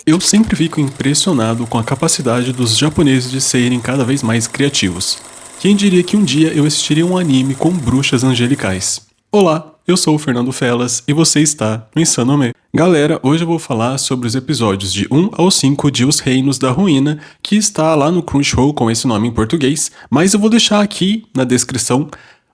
Eu sempre fico impressionado com a capacidade dos japoneses de serem cada vez mais criativos. Quem diria que um dia eu assistiria um anime com bruxas angelicais? Olá, eu sou o Fernando Felas e você está no Insanome. Galera, hoje eu vou falar sobre os episódios de 1 ao 5 de Os Reinos da Ruína, que está lá no Crunchyroll com esse nome em português, mas eu vou deixar aqui na descrição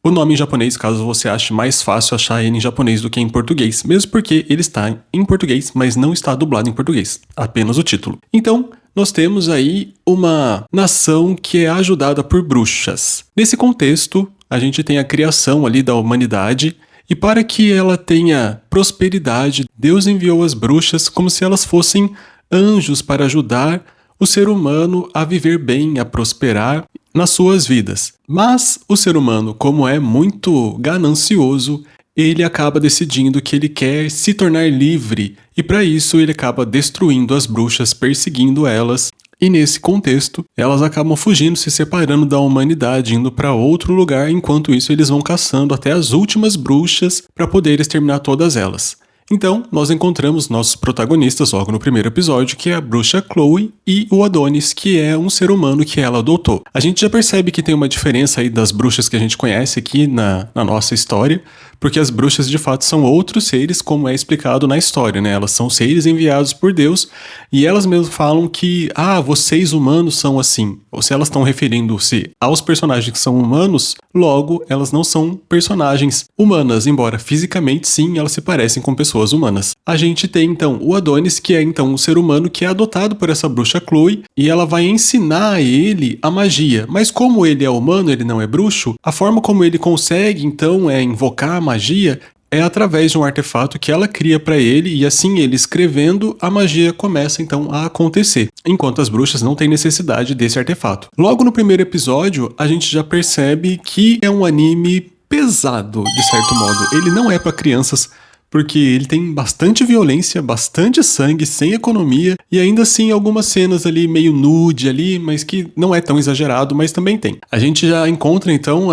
o nome em japonês, caso você ache mais fácil achar ele em japonês do que em português, mesmo porque ele está em português, mas não está dublado em português, apenas o título. Então, nós temos aí uma nação que é ajudada por bruxas. Nesse contexto, a gente tem a criação ali da humanidade, e para que ela tenha prosperidade, Deus enviou as bruxas como se elas fossem anjos para ajudar o ser humano a viver bem, a prosperar nas suas vidas. Mas o ser humano, como é muito ganancioso, ele acaba decidindo que ele quer se tornar livre e para isso ele acaba destruindo as bruxas, perseguindo elas. E nesse contexto, elas acabam fugindo, se separando da humanidade, indo para outro lugar, enquanto isso eles vão caçando até as últimas bruxas para poder exterminar todas elas. Então, nós encontramos nossos protagonistas logo no primeiro episódio, que é a bruxa Chloe e o Adonis, que é um ser humano que ela adotou. A gente já percebe que tem uma diferença aí das bruxas que a gente conhece aqui na nossa história, porque as bruxas de fato são outros seres, como é explicado na história, né? Elas são seres enviados por Deus e elas mesmas falam que, vocês humanos são assim. Ou se elas estão referindo-se aos personagens que são humanos, logo elas não são personagens humanas, embora fisicamente sim elas se parecem com pessoas humanas. A gente tem então o Adonis, que é então um ser humano que é adotado por essa bruxa Chloe e ela vai ensinar a ele a magia. Mas como ele é humano, ele não é bruxo, a forma como ele consegue então invocar a magia é através de um artefato que ela cria para ele e assim ele escrevendo, a magia começa então a acontecer, enquanto as bruxas não têm necessidade desse artefato. Logo no primeiro episódio, a gente já percebe que é um anime pesado, de certo modo. Ele não é para crianças, porque ele tem bastante violência, bastante sangue, sem economia, e ainda assim algumas cenas ali meio nude ali, mas que não é tão exagerado, mas também tem. A gente já encontra então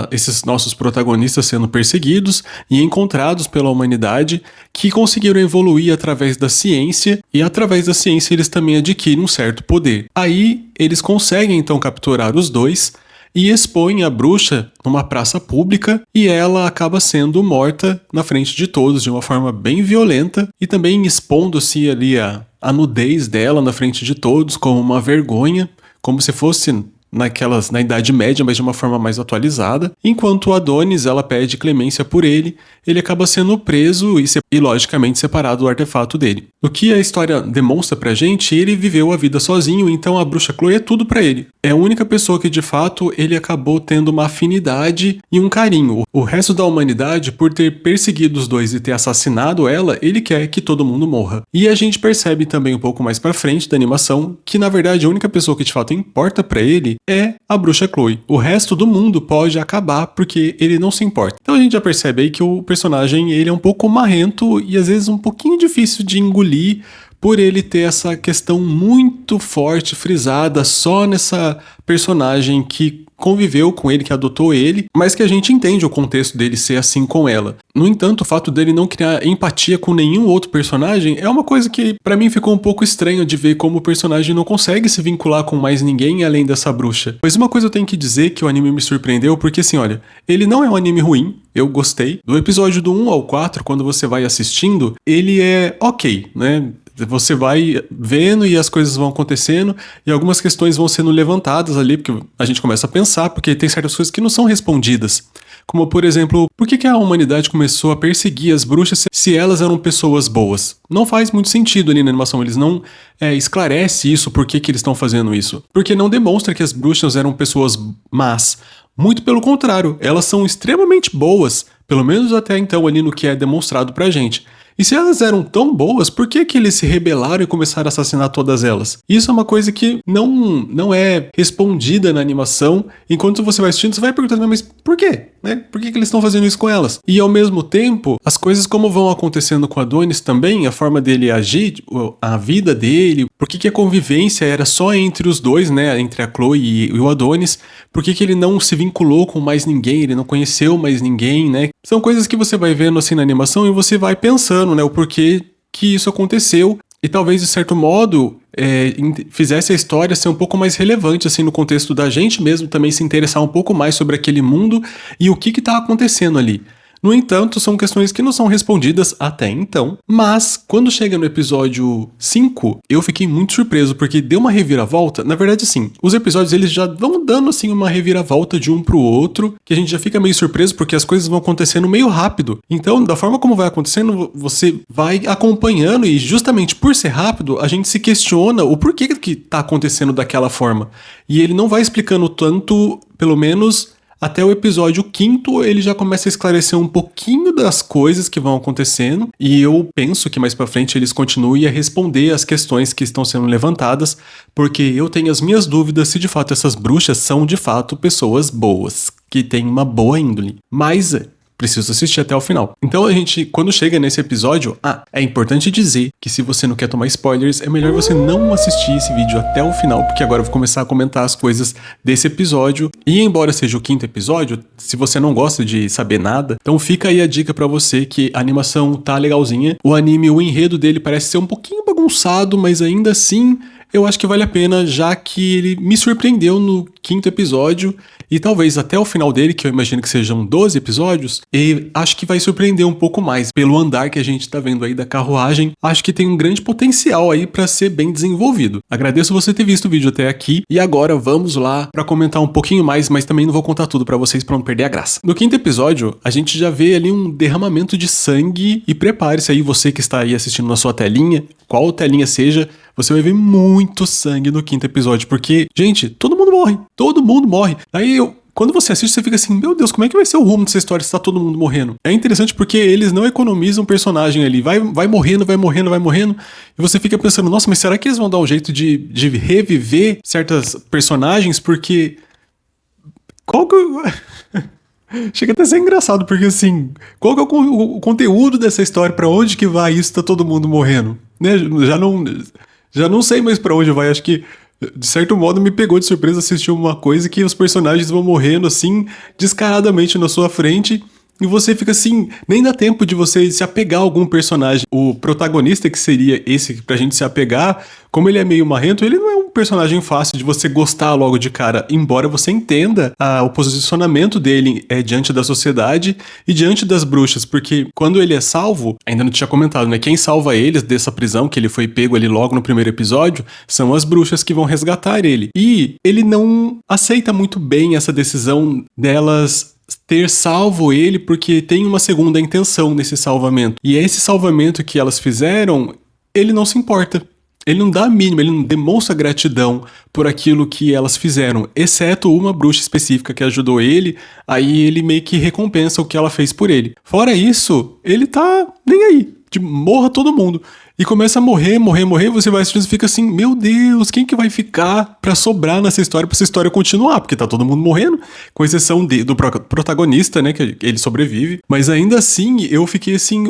esses nossos protagonistas sendo perseguidos e encontrados pela humanidade, que conseguiram evoluir através da ciência, e através da ciência eles também adquirem um certo poder. Aí eles conseguem então capturar os dois, e expõe a bruxa numa praça pública e ela acaba sendo morta na frente de todos de uma forma bem violenta e também expondo-se ali a nudez dela na frente de todos como uma vergonha, como se fosse na Idade Média, mas de uma forma mais atualizada. Enquanto o Adonis, ela pede clemência por ele acaba sendo preso e logicamente separado do artefato dele. O que a história demonstra pra gente, ele viveu a vida sozinho, então a bruxa Chloe é tudo pra ele. É a única pessoa que de fato ele acabou tendo uma afinidade e um carinho. O resto da humanidade, por ter perseguido os dois e ter assassinado ela, ele quer que todo mundo morra. E a gente percebe também um pouco mais pra frente da animação que na verdade a única pessoa que de fato importa pra ele é a bruxa Chloe. O resto do mundo pode acabar porque ele não se importa. Então a gente já percebe aí que o personagem ele é um pouco marrento e às vezes um pouquinho difícil de engolir por ele ter essa questão muito forte, frisada só nessa personagem que conviveu com ele, que adotou ele, mas que a gente entende o contexto dele ser assim com ela. No entanto, o fato dele não criar empatia com nenhum outro personagem é uma coisa que pra mim ficou um pouco estranho de ver como o personagem não consegue se vincular com mais ninguém além dessa bruxa. Mas uma coisa eu tenho que dizer que o anime me surpreendeu, porque assim, olha, ele não é um anime ruim, eu gostei. Do episódio do 1 ao 4, quando você vai assistindo, ele é ok, né? Você vai vendo e as coisas vão acontecendo e algumas questões vão sendo levantadas ali, porque a gente começa a pensar, porque tem certas coisas que não são respondidas. Como, por exemplo, por que a humanidade começou a perseguir as bruxas se elas eram pessoas boas? Não faz muito sentido ali na animação, eles não esclarecem isso, por que eles estão fazendo isso. Porque não demonstra que as bruxas eram pessoas más. Muito pelo contrário, elas são extremamente boas, pelo menos até então ali no que é demonstrado pra gente. E se elas eram tão boas, por que eles se rebelaram e começaram a assassinar todas elas? Isso é uma coisa que não é respondida na animação. Enquanto você vai assistindo, você vai perguntando, mas por quê? Né? Por que eles estão fazendo isso com elas? E ao mesmo tempo, as coisas como vão acontecendo com Adonis também, a forma dele agir, a vida dele, por que a convivência era só entre os dois, né? Entre a Chloe e o Adonis, por que ele não se vinculou com mais ninguém, ele não conheceu mais ninguém, né? São coisas que você vai vendo assim na animação e você vai pensando, né? O porquê que isso aconteceu. e talvez, de certo modo, fizesse a história ser um pouco mais relevante, assim, no contexto da gente mesmo também se interessar um pouco mais sobre aquele mundo e o que tá acontecendo ali. No entanto, são questões que não são respondidas até então, mas quando chega no episódio 5, eu fiquei muito surpreso, porque deu uma reviravolta. Na verdade, sim, os episódios eles já vão dando assim uma reviravolta de um pro outro, que a gente já fica meio surpreso porque as coisas vão acontecendo meio rápido. Então, da forma como vai acontecendo, você vai acompanhando e justamente por ser rápido, a gente se questiona o porquê que tá acontecendo daquela forma. E ele não vai explicando tanto, pelo menos até o episódio 5º, ele já começa a esclarecer um pouquinho das coisas que vão acontecendo, e eu penso que mais pra frente eles continuem a responder as questões que estão sendo levantadas, porque eu tenho as minhas dúvidas se de fato essas bruxas são de fato pessoas boas, que têm uma boa índole. Mas preciso assistir até o final. Então a gente, quando chega nesse episódio, é importante dizer que se você não quer tomar spoilers, é melhor você não assistir esse vídeo até o final, porque agora eu vou começar a comentar as coisas desse episódio. E embora seja o 5º episódio, se você não gosta de saber nada, então fica aí a dica pra você que a animação tá legalzinha. O anime, o enredo dele parece ser um pouquinho bagunçado, mas ainda assim eu acho que vale a pena, já que ele me surpreendeu no 5º episódio e talvez até o final dele, que eu imagino que sejam 12 episódios, e acho que vai surpreender um pouco mais pelo andar que a gente tá vendo aí da carruagem. Acho que tem um grande potencial aí pra ser bem desenvolvido. Agradeço você ter visto o vídeo até aqui e agora vamos lá pra comentar um pouquinho mais, mas também não vou contar tudo pra vocês pra não perder a graça. No 5º episódio, a gente já vê ali um derramamento de sangue e prepare-se aí você que está aí assistindo na sua telinha, qual telinha seja, você vai ver muito sangue no 5º episódio, porque, gente, todo mundo morre. Todo mundo morre. Aí, quando você assiste, você fica assim, meu Deus, como é que vai ser o rumo dessa história se tá todo mundo morrendo? É interessante porque eles não economizam personagem ali. Vai morrendo, vai morrendo, vai morrendo. E você fica pensando, nossa, mas será que eles vão dar um jeito de reviver certas personagens? Porque... qual que... Chega até a ser engraçado, porque assim, qual que é o conteúdo dessa história? Pra onde que vai isso? Tá todo mundo morrendo? Né? Já não sei mais pra onde vai. Acho que, de certo modo, me pegou de surpresa assistir uma coisa que os personagens vão morrendo assim, descaradamente na sua frente. E você fica assim, nem dá tempo de você se apegar a algum personagem. O protagonista, que seria esse pra gente se apegar, como ele é meio marrento, ele não é um personagem fácil de você gostar logo de cara, embora você entenda o posicionamento dele diante da sociedade e diante das bruxas, porque quando ele é salvo, ainda não tinha comentado, né? Quem salva eles dessa prisão, que ele foi pego ali logo no primeiro episódio, são as bruxas que vão resgatar ele. E ele não aceita muito bem essa decisão delas ter salvo ele, porque tem uma segunda intenção nesse salvamento. E esse salvamento que elas fizeram, ele não se importa. Ele não dá a mínima, ele não demonstra gratidão por aquilo que elas fizeram, exceto uma bruxa específica que ajudou ele, aí ele meio que recompensa o que ela fez por ele. Fora isso, ele tá nem aí, de morra todo mundo. E começa a morrer, você vai assistindo e fica assim, meu Deus, quem que vai ficar pra sobrar nessa história, pra essa história continuar? Porque tá todo mundo morrendo, com exceção do protagonista, né, que ele sobrevive. Mas ainda assim, eu fiquei assim,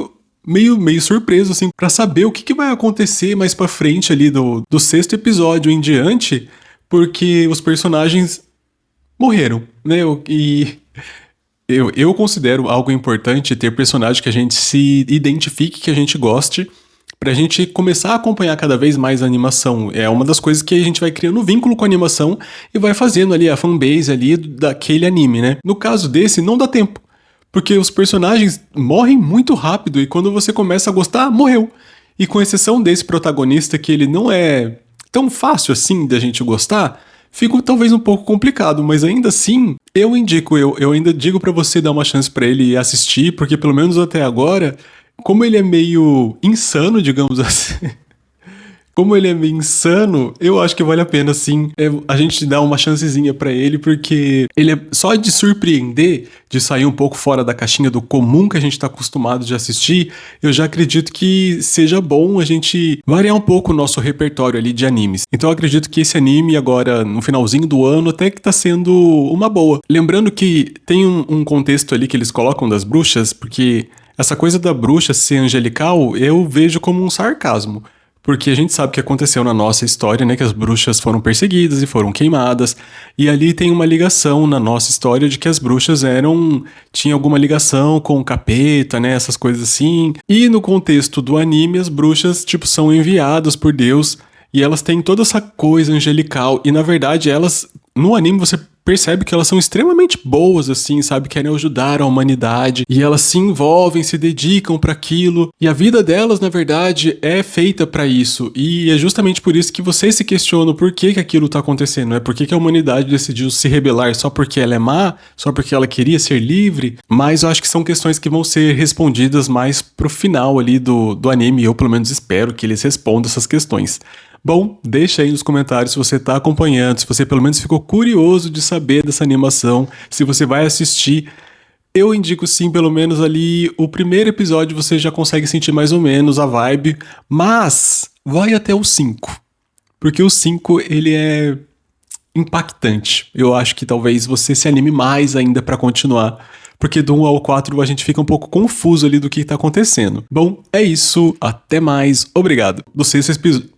meio surpreso, assim, pra saber o que vai acontecer mais pra frente ali do 6º episódio em diante, porque os personagens morreram, né, eu considero algo importante ter personagem que a gente se identifique, que a gente goste, pra gente começar a acompanhar cada vez mais a animação. É uma das coisas que a gente vai criando vínculo com a animação e vai fazendo ali a fanbase ali daquele anime, né? No caso desse, não dá tempo, porque os personagens morrem muito rápido e quando você começa a gostar, morreu. E com exceção desse protagonista, que ele não é tão fácil assim da gente gostar, fica talvez um pouco complicado, mas ainda assim, eu ainda digo pra você dar uma chance pra ele assistir, porque pelo menos até agora, como ele é meio insano, digamos assim, como ele é meio insano, eu acho que vale a pena, sim, a gente dar uma chancezinha pra ele, porque ele é só de surpreender, de sair um pouco fora da caixinha do comum que a gente tá acostumado de assistir, eu já acredito que seja bom a gente variar um pouco o nosso repertório ali de animes. Então eu acredito que esse anime agora, no finalzinho do ano, até que tá sendo uma boa. Lembrando que tem um contexto ali que eles colocam das bruxas, porque essa coisa da bruxa ser angelical, eu vejo como um sarcasmo. Porque a gente sabe que aconteceu na nossa história, né? Que as bruxas foram perseguidas e foram queimadas. E ali tem uma ligação na nossa história de que as bruxas tinham alguma ligação com o capeta, né? Essas coisas assim. E no contexto do anime, as bruxas, tipo, são enviadas por Deus. E elas têm toda essa coisa angelical. E na verdade, no anime você percebe que elas são extremamente boas, assim, sabe? Querem ajudar a humanidade. E elas se envolvem, se dedicam para aquilo. E a vida delas, na verdade, é feita para isso. E é justamente por isso que você se questiona por que aquilo tá acontecendo. É por que a humanidade decidiu se rebelar só porque ela é má? Só porque ela queria ser livre? Mas eu acho que são questões que vão ser respondidas mais pro final ali do anime. Eu, pelo menos, espero que eles respondam essas questões. Bom, deixa aí nos comentários se você tá acompanhando, se você pelo menos ficou curioso de saber dessa animação, se você vai assistir. Eu indico sim, pelo menos ali o primeiro episódio você já consegue sentir mais ou menos a vibe, mas vai até o 5, porque o 5 ele é impactante. Eu acho que talvez você se anime mais ainda pra continuar. Porque do 1 ao 4 a gente fica um pouco confuso ali do que tá acontecendo. Bom, é isso. Até mais. Obrigado. Do sexto episódio.